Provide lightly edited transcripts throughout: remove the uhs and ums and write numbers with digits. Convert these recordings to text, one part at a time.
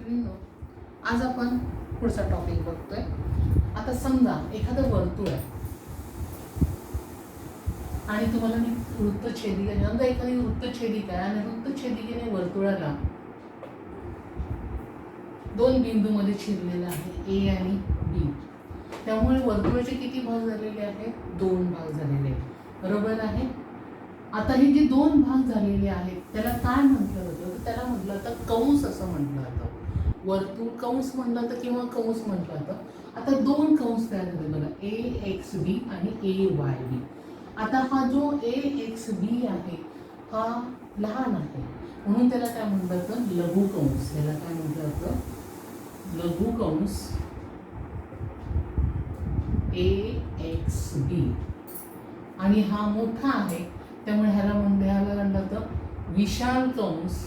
मैत्रिणींनो, आज आपण पुढचा टॉपिक बघतोय. आता समजा एखादं वर्तुळ आहे आणि तुम्हाला मी वृत्तछेदिका, समजा एखादी वृत्तछेदिका आहे आणि वृत्तछेदिकेने वर्तुळाला दोन बिंदूमध्ये छेदलेलं आहे, ए आणि बी. त्यामुळे वर्तुळाचे किती भाग झालेले आहेत? दोन भाग झालेले आहेत, बरोबर आहे. आता हे जे दोन भाग झालेले आहेत त्याला काय म्हटलं होतं? तर त्याला म्हटलं होतं कंस असं म्हटलं होतं. वर्तुळ कंस म्हटलं होतं किंवा कंस म्हटलं होतं. आता दोन कंस तयार झाले बघा, ए एक्स बी आणि ए वाय बी. आता हा जो ए एक्स बी आहे हा लहान आहे म्हणून त्याला काय म्हटलं होतं? लघुकंस. याला काय म्हटलं होतं? लघुकंस ए एक्स बी. आणि हा मोठा आहे त्यामुळे ह्याला म्हटलं होतं विशाल कंस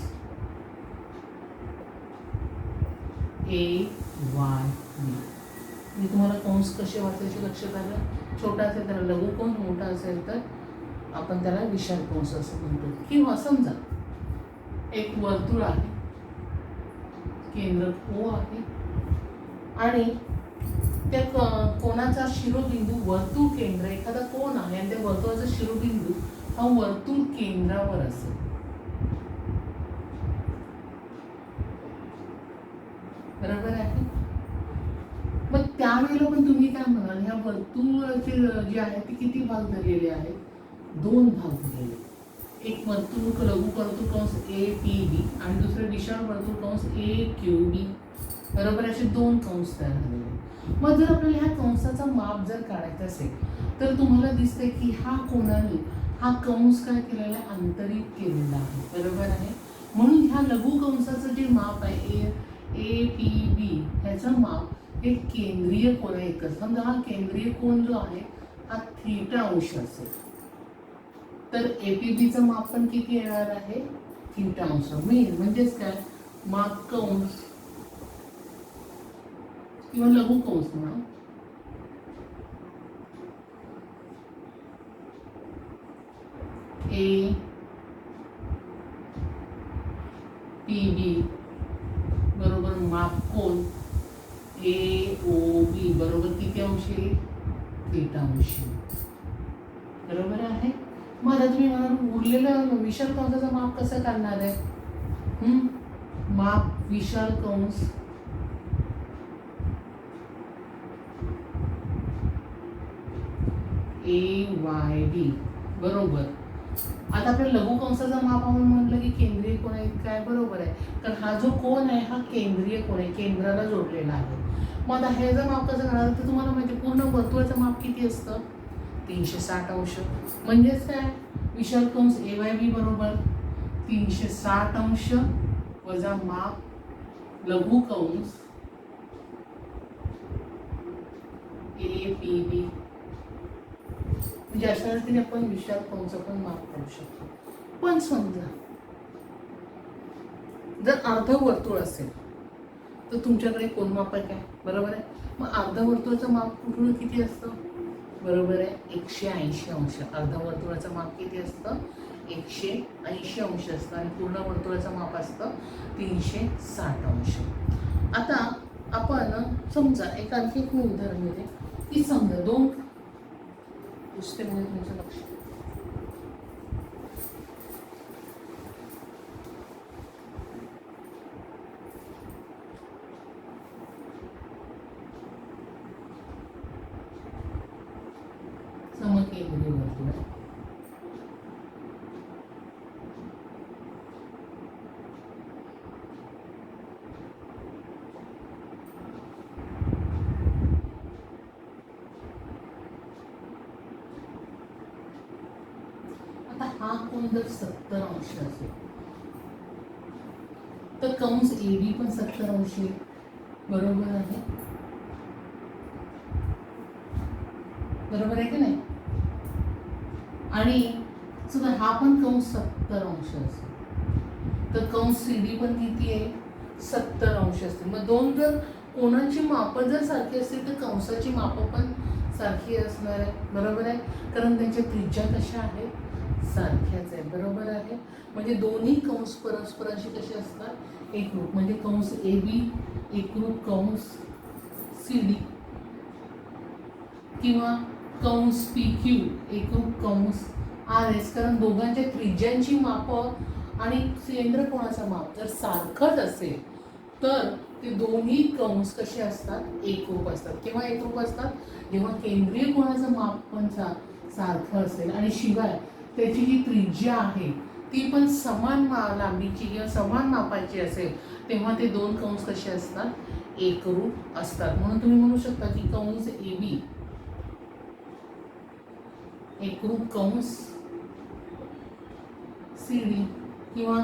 ए वाय बी. मी तुम्हाला कंस कसे वाचायचे लक्षात आलं? छोटा असेल तर लघुकंस, मोठा असेल तर आपण त्याला विशाल कंस असं म्हणतो. किंवा समजा एक वर्तुळ आहे, केंद्र ओ आहे आणि त्या कोणाचा शिरोबिंदू, वर्तुळ केंद्र, एखादा कोण आहे आणि त्या वर्तुळाचा शिरोबिंदू हा वर्तुळ केंद्रावर असेल. बरोबर आहे. मग त्यावेळेला पण तुम्ही काय म्हणाल? ह्या वर्तुळाचे जे आहे ते किती भाग झालेले आहेत? दोन भाग झालेले. एक वर्तुळ लघुवर्तुळ कंस ए पी बी आणि दुसरं विशाल वर्तुळ कंस ए क्यू बी. बरोबर, असे दोन कंस तयार झालेले. मग जर आपल्याला ह्या कंसाचा माप जर काढायचा असेल तर तुम्हाला दिसतंय की हा कोणाने हा कंस काय केलेला आहे? अंतरित केलेला आहे. बरोबर आहे. म्हणून ह्या लघुकंसाचं जे माप आहे ए पी बी ह्याचं माप हे केंद्रीय कोन आहे एकच. समजा हा केंद्रीय कोन जो आहे हा θ अंश असेल तर एपीबीचं माप पण किती येणार आहे? θ अंश. मेन म्हणजेच काय? माप कंस किंवा लघुकंस म्हणा ए पी बी बरोबर माप कोन ए ओ बी बरोबर किती अंश येईल? θ अंश. बरोबर आहे. मग आता तुम्ही मला उरलेलं विशाल कंसाचं माप कसं काढणार आहे? माप विशाल कंस ए वाय बी बरोबर. आता आपल्या लघुकंसाचं माप आपण म्हटलं की केंद्रीय कोन आहे काय? बरोबर आहे. तर हा जो कोन आहे हा केंद्रीय कोन आहे, केंद्राला जोडलेला आहे. मग आता ह्याचं माप कसं करणार? तर तुम्हाला माहिती पूर्ण वर्तुळाचं माप किती असतं? 360 अंश. म्हणजेच काय? विशाल कंस ए वाय बी बरोबर 360 अंश वजा माप लघुकंस ए पी बी. म्हणजे अशा रीतीने आपण विशाल कंस पण माप करू शकतो. पण समजा जर अर्धवर्तुळ असेल तर तुमच्याकडे कोन माप आहे काय? बरोबर आहे. मग अर्धवर्तुळाचं माप पूर्ण किती असतं? बरोबर आहे, 180 अंश. अर्धवर्तुळाचं माप किती असतं? 180 अंश असतं आणि पूर्ण वर्तुळाचं माप असतं 360 अंश. आता आपण समजा आणखी एक उदाहरण देते की समजा दोन पुस्तकामध्ये तुमचं लक्ष समकेंद्रीय वर्तुळ आहे. हा कोन जर 70 अंश असेल तर कंस ए बी पण 70 अंश आहे. बरोबर आहे. बरोबर आहे की नाही? आणि सुद्धा हा पण कंस 70 अंश असेल तर कंस सी डी पण किती आहे? 70 अंश असते. मग दोन जर कोणाची मापं जर सारखी असतील तर कंसाची मापं पण सारखी असणार आहे. बरोबर आहे. कारण त्यांच्या त्रिज्या कशा आहेत? सारख्याच आहे, बरोबर आहे. म्हणजे दोन्ही कंस परस्परांशी कसे असतात, एकरूप. म्हणजे कंस ए बी एकरूप कंस सी डी, किंवा कंस पी क्यू एकरूप कंस आर एस. कारण दोघांच्या त्रिज्यांची मापं आणि केंद्र कोणाचं माप जर सारखंच असेल तर ते दोन्ही कंस कसे असतात, एकरूप असतात. केव्हा एकरूप असतात, जेव्हा केंद्रीय कोणाचं माप पण सारखं असेल आणि शिवाय त्याची जी त्रिज्या आहे ती पण समान लांबीची किंवा समान मापाची असेल, तेव्हा ते दोन कंस कसे असतात, एकरूप असतात. म्हणून तुम्ही म्हणू शकता की कंस ए बी एकरूप कंस सी डी, किंवा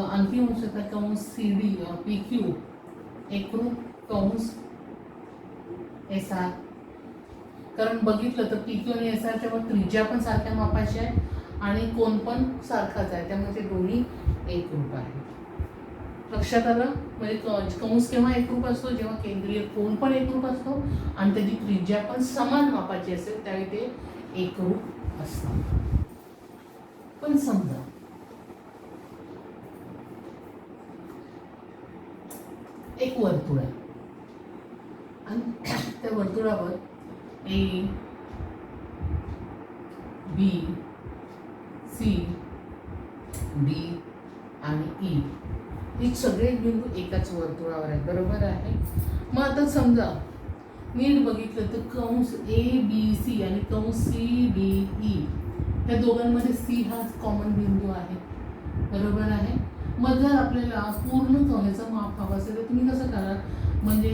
आणखी म्हणू शकता कंस सी डी पी क्यू एकरूप कंस एस आर. कारण बघितलं तर पी क्यू आणि एस आरच्या मग त्रिज्या पण सारख्या मापाची आहे आणि कोण पण सारखाच आहे, त्यामुळे ते दोन्ही एकरूप आहे. लक्षात आलं. म्हणजे कंस केव्हा एकरूप असतो, जेव्हा केंद्रीय कोन पण एकरूप असतो आणि त्याची त्रिज्या पण समान मापाची असेल, त्यावेळी ते एकरूप असतात. पण समजा एक वर्तुळ आहे आणि त्या वर्तुळावर ए बी सी डी आणि ई हे सगळे बिंदू एकाच वर्तुळावर आहेत, बरोबर आहे. मग आता समजा नीट बघितलं तर कंस ए बी सी आणि कंस सी डी ई या दोघांमध्ये सी हा कॉमन बिंदू आहे, बरोबर आहे. मग जर आपल्याला पूर्ण कंसाचं माप हवं असेल तर तुम्ही कसं कराल, म्हणजे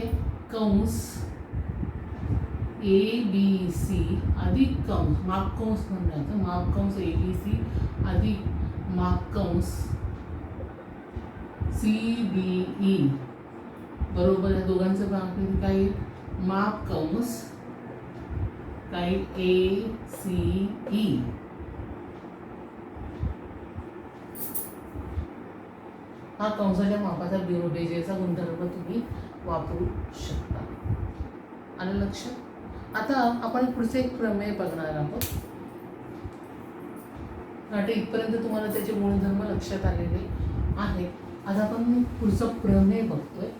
कंस ए बी सी अधिक कंस माप कंस म्हणायचं, माप कंस ए बी सी अधिक माप कंस सी डी ई, बरोबर. या दोघांचं माप काय, माप कंस काय ए सी ई. हा कंसाच्या मापाचा बेरजेचा गुणधर्म तुम्ही वापरू शकता. आलं लक्षात. आता आपण पुढचे एक प्रमेय बघणार आहोत. आता इथपर्यंत तुम्हाला त्याचे गुणधर्म लक्षात आलेले आहेत. आता आपण पुढचं प्रमेय बघतोय.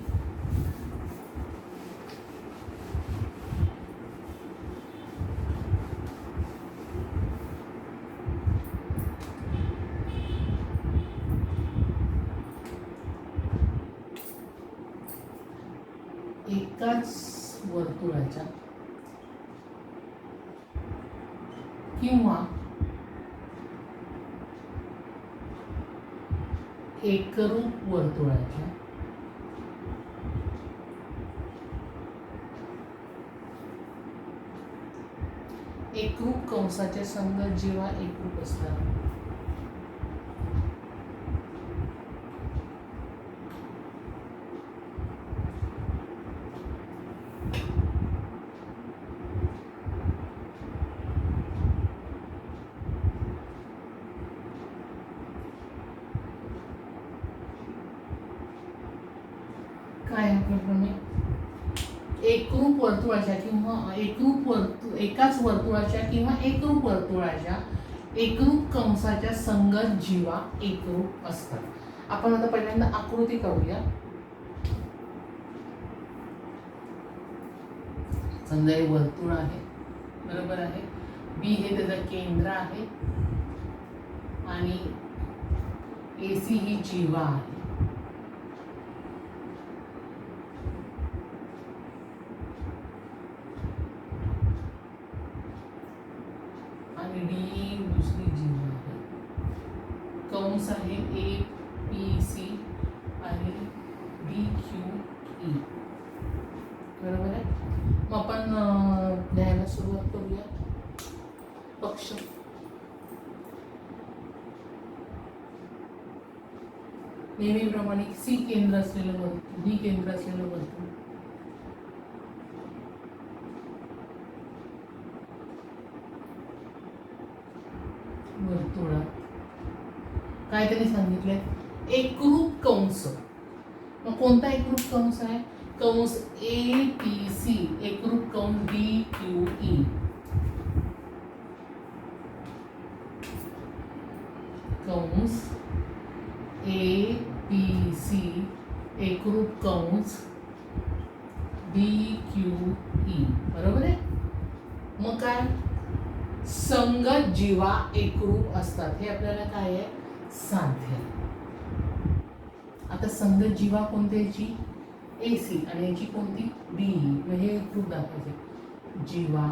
एकाच वर्तुळाच्या किंवा एकरूप वर्तुळाच्या एकरूप कंसाच्या संगत जेव्हा एकरूप असतात काय आपलं प्रमेय, एकरूप वर्तुळाच्या किंवा एकाच वर्तुळाच्या किंवा एकरूप वर्तुळाच्या एकरूप कंसाच्या संगत जीवा एकरूप असतात. आपण आता पहिल्यांदा आकृती काढूया. समजा हे वर्तुळ आहे, बरोबर आहे. बी हे त्याचं केंद्र आहे आणि एसी ही जीवा आहे. डी दुसरी जीवा आहे. कंस आहे ए पी सी आणि डी क्यू ई, बरोबर आहे. मग आपण लिहायला सुरुवात करूया. पक्ष नेहमीप्रमाणे सी केंद्र असलेलं वर्तुळ, डी केंद्र असलेलं वर्तुळ, वर्तुळात काय त्यांनी सांगितलंय, एकरूप कंस. मग कोणता एकरूप कंस आहे, कंस ए पी सी एकरूप कंस डी क्यू ई. कंस ए बी सी एकरूप कंस डी क्यू ई. बरोबर आहे. मग काय, संगत जीवा एकरूप असतात हे आपल्याला काय आहे साध्य आहे. आता संगत जीवा कोणती याची ए सी आणि याची कोणती डी. म्हणजे एकरूप दाखवायचे. जीवा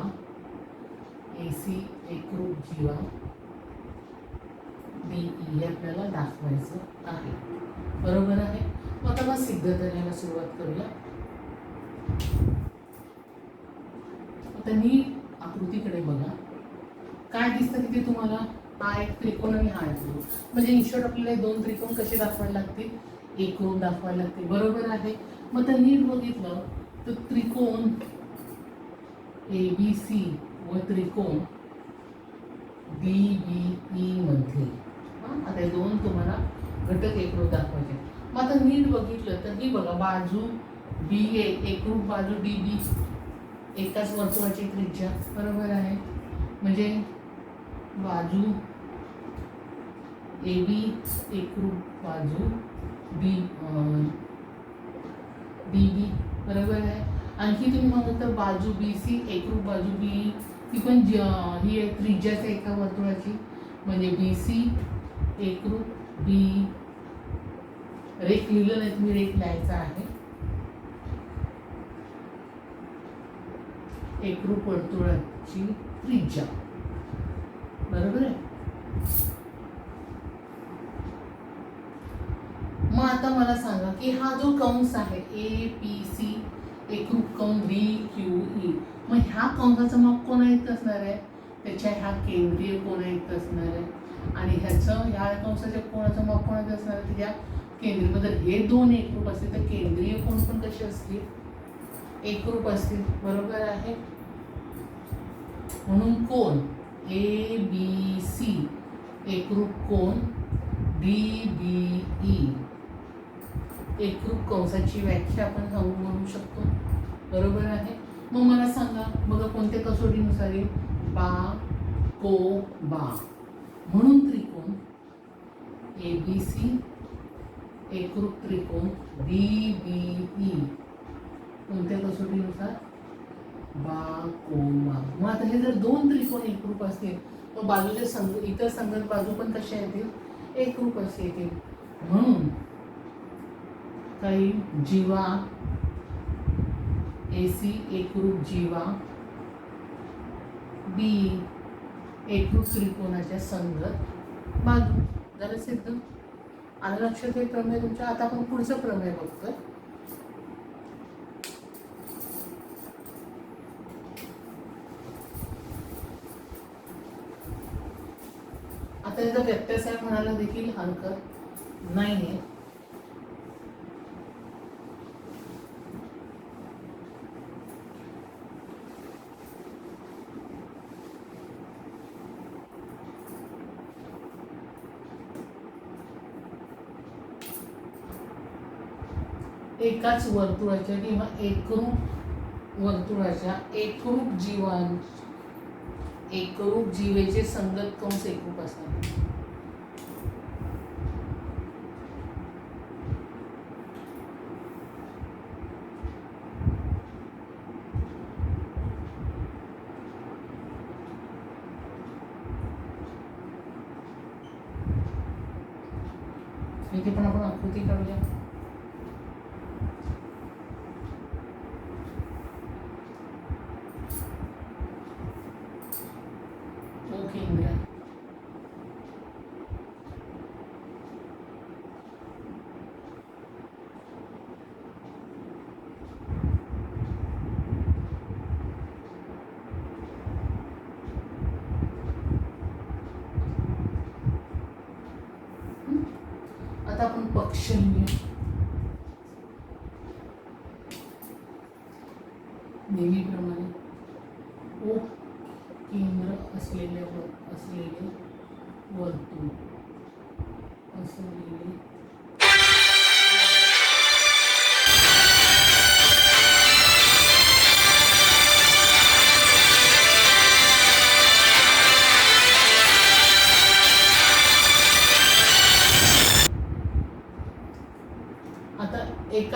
ए सी एकरूप जीवा डी ई हे आपल्याला दाखवायचं आहे. बरोबर आहे. मग आता मग सिद्ध करायला सुरुवात करूया. आता नीट आकृतीकडे बघा. काय दिसतं तिथे तुम्हाला, हा एक त्रिकोण आणि हा एक त्रिकोण. म्हणजे इन शॉर्ट आपल्याला दोन त्रिकोण कसे दाखवायला लागतील, एकरूप दाखवायला लागतील. बरोबर आहे. मग तर नीट बघितलं तर त्रिकोण ए बी सी व त्रिकोण डी बी ई मध्ये आता हे दोन तुम्हाला घटक एकरूप दाखवायचे. मग आता नीट बघितलं तर ही बघा, बाजू बी ए एकरूप बाजू डी बी एकाच वर्तुळाची त्रिज्या. बरोबर आहे. म्हणजे बाजू ए बी एकरूप बाजू बी डी बी. बरोबर आहे. आणखी तुम्ही म्हणत तर बाजू बी सी एकरूप बाजू बी ती पण ही एक त्रिज्याच एका वर्तुळाची. म्हणजे बी सी एकरूप बी, रेख लिहिलं नाही तुम्ही, रेख लिहायचा आहे. एकरूप वर्तुळाची त्रिज्या. बरोबर आहे. मग आता मला सांगा की हा जो कंस आहे ए पी सी एकरूप कंस डी क्यू ई, मग ह्या कंसाचं माप कोणाइतकं असणार आहे, त्याच्या ह्या केंद्रीय कोणाइतकं असणार आहे. आणि ह्याचं ह्या कंसाच्या कोणाचं माप कोणाचं असणार आहे, त्याच्या केंद्रीय. जर हे दोन एकरूप असतील तर केंद्रीय कोण पण कसे असतील, एकरूप असतील. बरोबर आहे. म्हणून कोण ए बी सी एकरूप कोण डी बी ई एकरूप कंसाची व्याख्या आपण म्हणू शकतो. बरोबर आहे. मग मला सांगा बघा कोणत्या कसोटीनुसार बा को बा. म्हणून त्रिकोण ए बी सी एकरूप त्रिकोण डी बी ई कोणत्या कसोटीनुसार बा को बा. मग आता हे जर दोन त्रिकोण एकरूप असतील तर बाजूचे इतर संगत बाजू पण कशा येतील, एकरूप असे येतील. म्हणून काही जीवा ए सी एकरूप जीवा बी एकरूप त्रिकोणाच्या संगत बाजू. झालं सिद्ध. आलं लक्षात हे प्रमेय तुमच्या. आता आपण पुढचं प्रमेय बघतोय. आता याचा व्यत्यास म्हणायला देखील हरकत नाहीये. एकाच वर्तुळाच्या किंवा एकरूप वर्तुळाच्या एकरूप जीवेचे संगत कंस एकरूप असतात. इथे पण आपण आकृती काढूया. आता आपण पक्ष लिहूया. नेहमीप्रमाणे ओ केंद्र असलेले वर्तुळ असलेले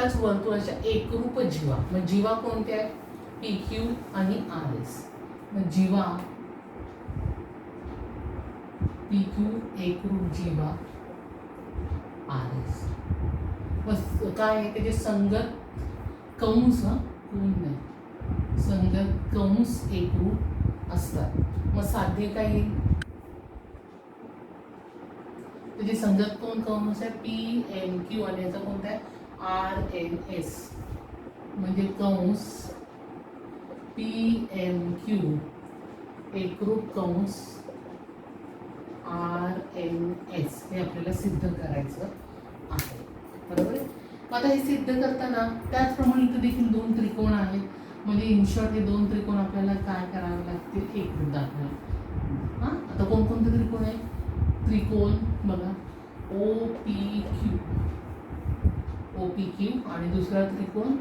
एकाच वर्तुळाच्या एकरूप जीवा. मग जीवा कोणत्या आहे? पी क्यू आणि आर एस. मग जीवा पी क्यू एकरूप जीवा आर एस. बस काय आहे त्याचे संगत कंस, कोण नाही, संगत कंस एकरूप असतात. मग साध्य काय येईल? त्याची संगत कोण कंस आहे? पी एम क्यू आणि याचा कोणता आहे? R N S. म्हणजे कंस पी एम क्यू एकरूप कंस आर एन एस हे आपल्याला सिद्ध करायचं आहे. बरोबर आहे. आता हे सिद्ध करताना त्याचप्रमाणे इथे देखील दोन त्रिकोण आहेत. म्हणजे इन शॉर्ट हे दोन त्रिकोण आपल्याला काय करावे लागतील? एकरूप दाखवायला. हां, आता कोणकोणते त्रिकोण आहे? त्रिकोण बघा O P Q, O P Q आणि दुसरा त्रिकोण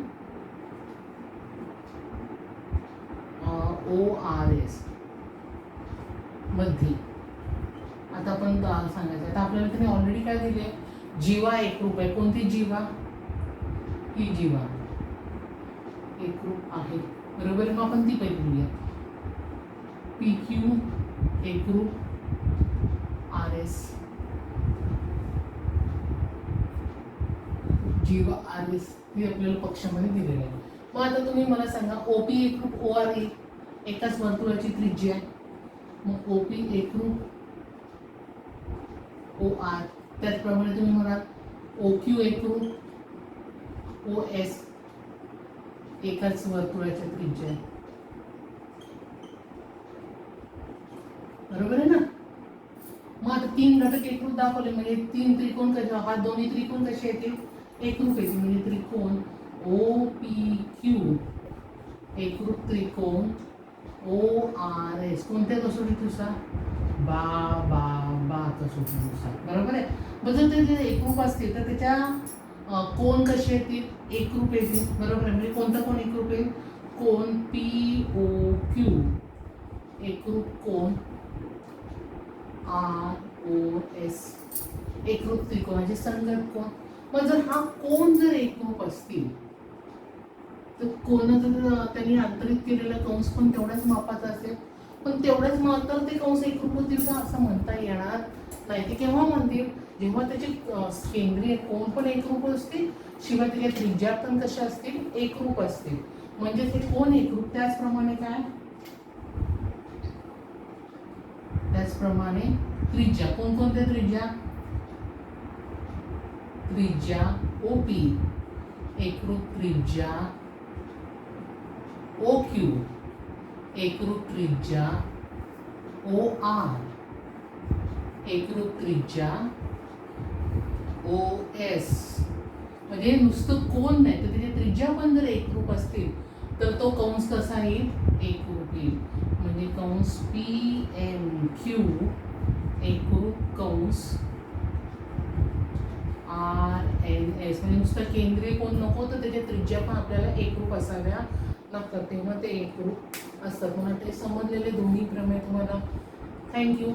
ओ आर एस मध्ये. आता आपण सांगायचं आता आपल्याला त्यांनी ऑलरेडी काय दिले? जीवा एकरूप आहे. कोणती जीवा? ही जीवा एकरूप आहे. बरोबर. मग आपण ती पहिली लिहूया. पी क्यू एकरूप आर एस, जीवा आर एस हे आपल्याला पक्षामध्ये दिलेलं आहे. मग आता तुम्ही मला सांगा ओपी एकरूप ओ आर ए, एकाच वर्तुळाची त्रिज्या आहे. मग ओपी एकरूप ओ आर, त्याचप्रमाणे तुम्ही म्हणाल ओ क्यू एकरूप ओ एस, एकाच वर्तुळाच्या त्रिज्या आहे. बरोबर आहे ना. मग आता तीन घटक एकरूप दाखवले म्हणजे तीन त्रिकोण कसे, हा दोन्ही त्रिकोण कसे येतील? एकरूप येतील. म्हणजे त्रिकोण ओ पी क्यू एकरूप त्रिकोण ओ आर एस कोणत्या कसोटीनुसार? बा बा बा कसोटीनुसार. बरोबर आहे. मग जर ते एकरूप असतील तर त्याच्या कोण कसे येतील? एकरूप येतील. बरोबर आहे. म्हणजे कोणता कोण एकरूप येईल? कोण पी ओ क्यू एकरूप कोण आर ओ एस एकरूप त्रिकोणाचे संगत कोण. मग जर हा कोण जर एकरूप असतील तर कोणाचं त्यांनी अंतरित केलेला कंस पण तेवढ्याच मापाचा असेल. पण तेवढ्याच मात्र ते कंस एकरूप होतील का असं म्हणता येणार नाही. ते केव्हा म्हणतील? जेव्हा त्याचे केंद्रीय कोण पण एकरूप असतील, शिवाय त्याच्या त्रिज्या पण कशा असतील? एकरूप असतील. म्हणजे ते कोण एकरूप. त्याचप्रमाणे काय? त्याचप्रमाणे त्रिज्या. कोणकोणत्या त्रिज्या? त्रिज्या ओ पी एकरूप त्रिज्या ओ क्यू एकरूप त्रिज्या ओ आर एकरूप त्रिज्या ओ एस. म्हणजे नुसतं कोण नाही तर त्याची त्रिज्या पण जर एकरूप असतील तर तो कंस कसा येईल? एकरूप येईल. म्हणजे कंस पी एम क्यू एकरूप कंस आर एन एस. म्हणजे नुसतं केंद्रीय कोण नको तर त्याच्या त्रिज्या पण आपल्याला एकरूप असाव्या लागतात, तेव्हा ते एकरूप असतात. मला ते समजलेले दोन्ही प्रमेय तुम्हाला. थँक्यू.